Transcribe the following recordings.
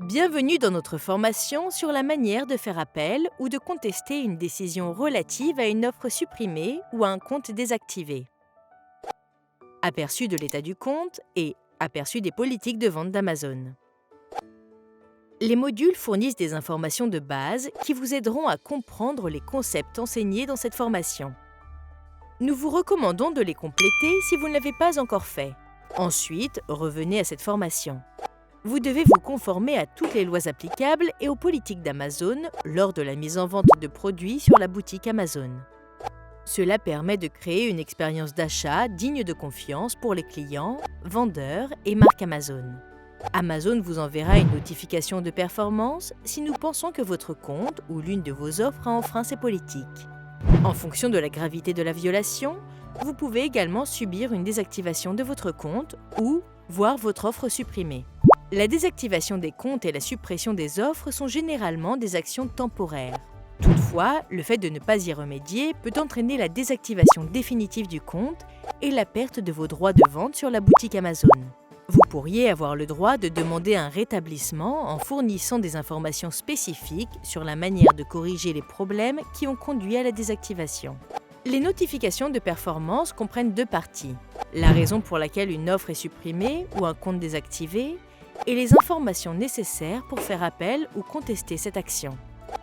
Bienvenue dans notre formation sur la manière de faire appel ou de contester une décision relative à une offre supprimée ou à un compte désactivé. Aperçu de l'état du compte et aperçu des politiques de vente d'Amazon. Les modules fournissent des informations de base qui vous aideront à comprendre les concepts enseignés dans cette formation. Nous vous recommandons de les compléter si vous ne l'avez pas encore fait. Ensuite, revenez à cette formation. Vous devez vous conformer à toutes les lois applicables et aux politiques d'Amazon lors de la mise en vente de produits sur la boutique Amazon. Cela permet de créer une expérience d'achat digne de confiance pour les clients, vendeurs et marques Amazon. Amazon vous enverra une notification de performance si nous pensons que votre compte ou l'une de vos offres a enfreint ces politiques. En fonction de la gravité de la violation, vous pouvez également subir une désactivation de votre compte ou voir votre offre supprimée. La désactivation des comptes et la suppression des offres sont généralement des actions temporaires. Toutefois, le fait de ne pas y remédier peut entraîner la désactivation définitive du compte et la perte de vos droits de vente sur la boutique Amazon. Vous pourriez avoir le droit de demander un rétablissement en fournissant des informations spécifiques sur la manière de corriger les problèmes qui ont conduit à la désactivation. Les notifications de performance comprennent deux parties: la raison pour laquelle une offre est supprimée ou un compte désactivé, et les informations nécessaires pour faire appel ou contester cette action.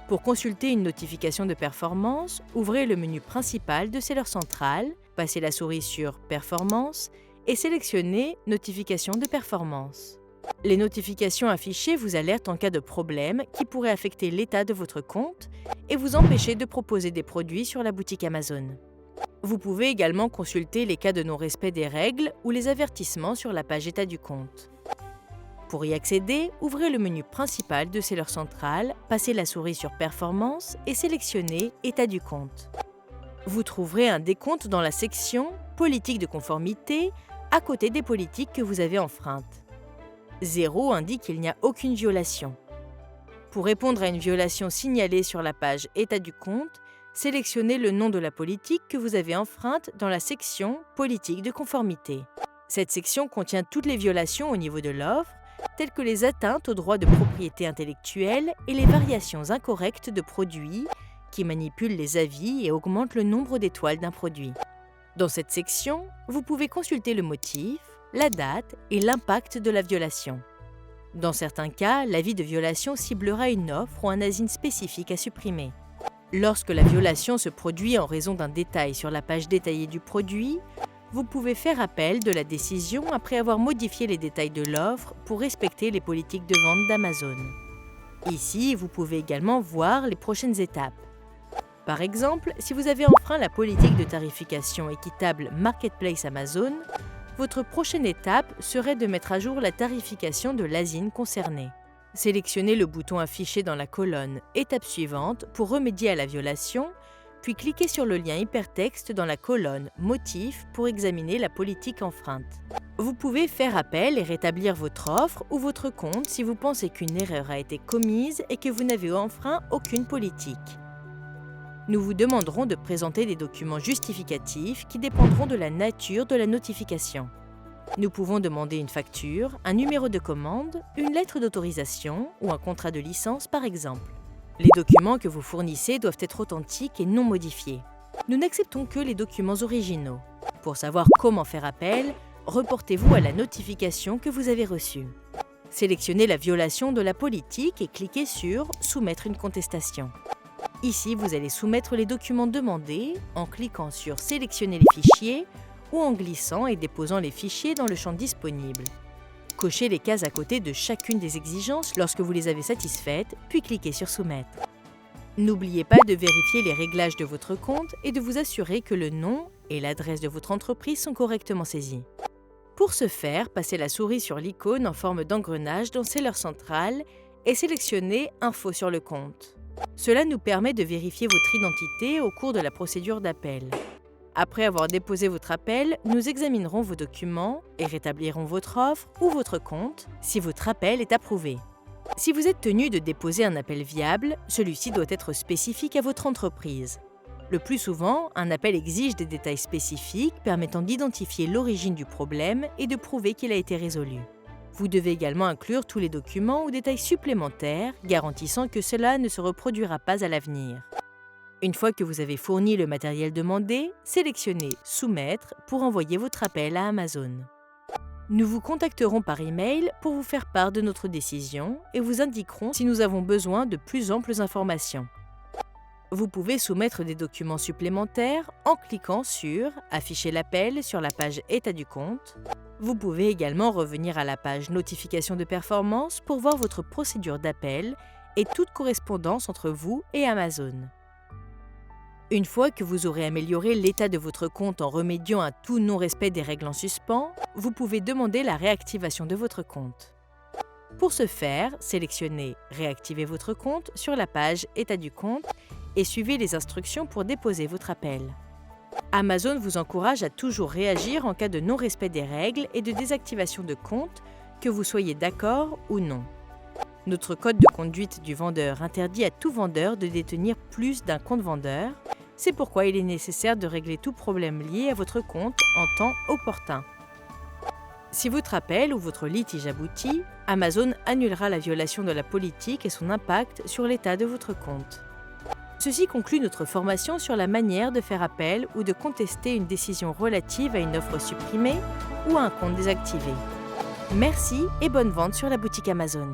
Pour consulter une notification de performance, ouvrez le menu principal de Seller Central, passez la souris sur Performance et sélectionnez Notification de performance. Les notifications affichées vous alertent en cas de problème qui pourrait affecter l'état de votre compte et vous empêcher de proposer des produits sur la boutique Amazon. Vous pouvez également consulter les cas de non-respect des règles ou les avertissements sur la page État du compte. Pour y accéder, ouvrez le menu principal de Seller Central, passez la souris sur Performance et sélectionnez État du compte. Vous trouverez un décompte dans la section Politique de conformité à côté des politiques que vous avez enfreintes. 0 indique qu'il n'y a aucune violation. Pour répondre à une violation signalée sur la page État du compte, sélectionnez le nom de la politique que vous avez enfreinte dans la section Politique de conformité. Cette section contient toutes les violations au niveau de l'offre, telles que les atteintes aux droits de propriété intellectuelle et les variations incorrectes de produits qui manipulent les avis et augmentent le nombre d'étoiles d'un produit. Dans cette section, vous pouvez consulter le motif, la date et l'impact de la violation. Dans certains cas, l'avis de violation ciblera une offre ou un ASIN spécifique à supprimer. Lorsque la violation se produit en raison d'un détail sur la page détaillée du produit, vous pouvez faire appel de la décision après avoir modifié les détails de l'offre pour respecter les politiques de vente d'Amazon. Ici, vous pouvez également voir les prochaines étapes. Par exemple, si vous avez enfreint la politique de tarification équitable Marketplace Amazon, votre prochaine étape serait de mettre à jour la tarification de l'ASIN concernée. Sélectionnez le bouton affiché dans la colonne « Étape suivante » pour remédier à la violation, puis cliquez sur le lien hypertexte dans la colonne « Motif » pour examiner la politique enfreinte. Vous pouvez faire appel et rétablir votre offre ou votre compte si vous pensez qu'une erreur a été commise et que vous n'avez enfreint aucune politique. Nous vous demanderons de présenter des documents justificatifs qui dépendront de la nature de la notification. Nous pouvons demander une facture, un numéro de commande, une lettre d'autorisation ou un contrat de licence par exemple. Les documents que vous fournissez doivent être authentiques et non modifiés. Nous n'acceptons que les documents originaux. Pour savoir comment faire appel, reportez-vous à la notification que vous avez reçue. Sélectionnez la violation de la politique et cliquez sur « Soumettre une contestation ». Ici, vous allez soumettre les documents demandés en cliquant sur « Sélectionner les fichiers » ou en glissant et déposant les fichiers dans le champ disponible. Cochez les cases à côté de chacune des exigences lorsque vous les avez satisfaites, puis cliquez sur « Soumettre ». N'oubliez pas de vérifier les réglages de votre compte et de vous assurer que le nom et l'adresse de votre entreprise sont correctement saisis. Pour ce faire, passez la souris sur l'icône en forme d'engrenage dans Seller Central et sélectionnez « Info sur le compte ». Cela nous permet de vérifier votre identité au cours de la procédure d'appel. Après avoir déposé votre appel, nous examinerons vos documents et rétablirons votre offre ou votre compte si votre appel est approuvé. Si vous êtes tenu de déposer un appel viable, celui-ci doit être spécifique à votre entreprise. Le plus souvent, un appel exige des détails spécifiques permettant d'identifier l'origine du problème et de prouver qu'il a été résolu. Vous devez également inclure tous les documents ou détails supplémentaires garantissant que cela ne se reproduira pas à l'avenir. Une fois que vous avez fourni le matériel demandé, sélectionnez « Soumettre » pour envoyer votre appel à Amazon. Nous vous contacterons par email pour vous faire part de notre décision et vous indiquerons si nous avons besoin de plus amples informations. Vous pouvez soumettre des documents supplémentaires en cliquant sur « Afficher l'appel » sur la page « État du compte ». Vous pouvez également revenir à la page « Notification de performance » pour voir votre procédure d'appel et toute correspondance entre vous et Amazon. Une fois que vous aurez amélioré l'état de votre compte en remédiant à tout non-respect des règles en suspens, vous pouvez demander la réactivation de votre compte. Pour ce faire, sélectionnez « Réactiver votre compte » sur la page « État du compte » et suivez les instructions pour déposer votre appel. Amazon vous encourage à toujours réagir en cas de non-respect des règles et de désactivation de compte, que vous soyez d'accord ou non. Notre code de conduite du vendeur interdit à tout vendeur de détenir plus d'un compte vendeur. C'est pourquoi il est nécessaire de régler tout problème lié à votre compte en temps opportun. Si votre appel ou votre litige aboutit, Amazon annulera la violation de la politique et son impact sur l'état de votre compte. Ceci conclut notre formation sur la manière de faire appel ou de contester une décision relative à une offre supprimée ou à un compte désactivé. Merci et bonne vente sur la boutique Amazon.